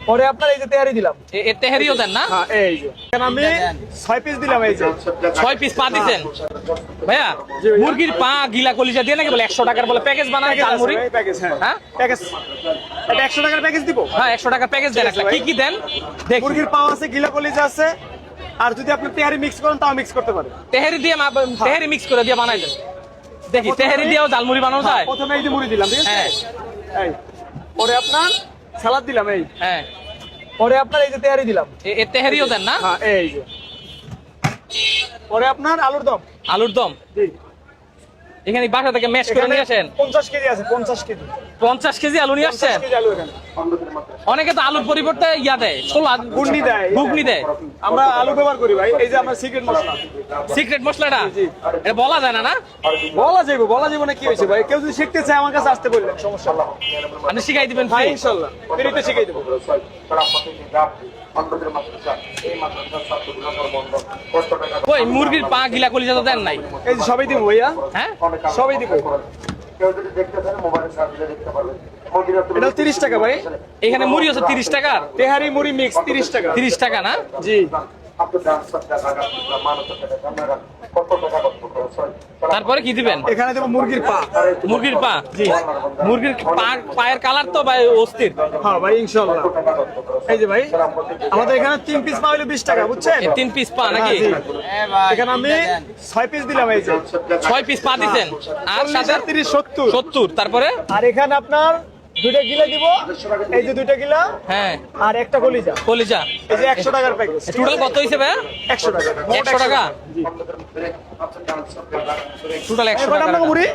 পরে আপনার এই যে তেহারি দিলাম। তেহারিও দেন না? হ্যাঁ এই যে এখানে আমি 6 পিস দিলাম। এই যে 6 পিস পা দিছেন ভাইয়া? মুরগির পা গিলা কলিজা দিয়ে নাকি বলে 100 টাকার বলে প্যাকেজ বানায় ঝালমুড়ি? প্যাকেজ, হ্যাঁ প্যাকেজ। এটা 100 টাকার প্যাকেজ দিব। হ্যাঁ 100 টাকার প্যাকেজ দেন। একটা কি কি দেন দেখি। মুরগির পা আছে, গিলা কলিজা আছে, আর যদি আপনি তেহারি মিক্স করেন তাও মিক্স করতে পারেন। তেহারি দিয়ে তেহারি মিক্স করে দিয়ে বানাই দেন দেখি। তেহারি দিয়েও ঝালমুড়ি বানানো যায়? প্রথমে এই যে মুড়ি দিলাম, ঠিক আছে? হ্যাঁ। এই পরে আপনার সালাদ দিলাম। এই হ্যাঁ। পরে আপনার এই যে তেহারি দিলাম। তেহারিও দেন না? হ্যাঁ এই যে পরে আপনার আলুর দম। আলুর দম জি। এখানে বাসা থেকে ম্যাশ করে নিয়ে আসেন? 50 কেজি আছে। 50 কেজি 50 কেজি আলু নিয়ে আসছেন? 50 কেজি আলু এখানে। অনেকে তো আলুর পরিবর্তে ইয়া দেয়, ছোলা ঘুগনি দেয়। ঘুগনি দেয়। আমরা আলু ব্যবহার করি ভাই। এই যে আমার সিক্রেট মশলা। সিক্রেট মশলাটা এটা বলা যায় না? না বলা যাবে না। কি হয়েছে ভাই? কেউ যদি শিখতে চায় আমার কাছে আসতে বললেন, সমস্যা নেই। আপনি শিখাই দিবেন? হ্যাঁ ইনশাআল্লাহ ফ্রিতে শিখাই দেব। ওই মুরগির পা গিলা কলিজা তো দেন নাই? এই যে সবাই দিব ভাইয়া। হ্যাঁ সবাই দিব। এটা 30 টাকা ভাই। এখানে মুড়ি হচ্ছে 30 টাকা। তেহারি মুড়ি মিক্স 30 টাকা। 30 টাকা না? জি। তারপরে কি দিবেন? এখানে দেব মুরগির পা। মুরগির পা? জি। মুরগির পায়ের কালার তো ভাই অস্থির। হ্যাঁ ভাই ইনশাআল্লাহ। এই যে ভাই আমাদের এখানে 3 পিস পা হলো 20 টাকা, বুঝছেন? 3 পিস পা নাকি? এখানে আমি 6 পিস দিলাম। এই যে 6 পিস পা দিছেন। আর সাথে 30 70 70। তারপরে আর এখানে আপনার 2টা গিলা দিব। এই যে 2টা গিলা হ্যাঁ আর একটা কলিজা। কলিজা। এই যে 100 টাকার প্যাকেজ। টোটাল কত হইছে ভাই? 100 টাকা। 100 টাকা? জি। টোটাল 100 এবার টাকা। আপনাকে মুড়ি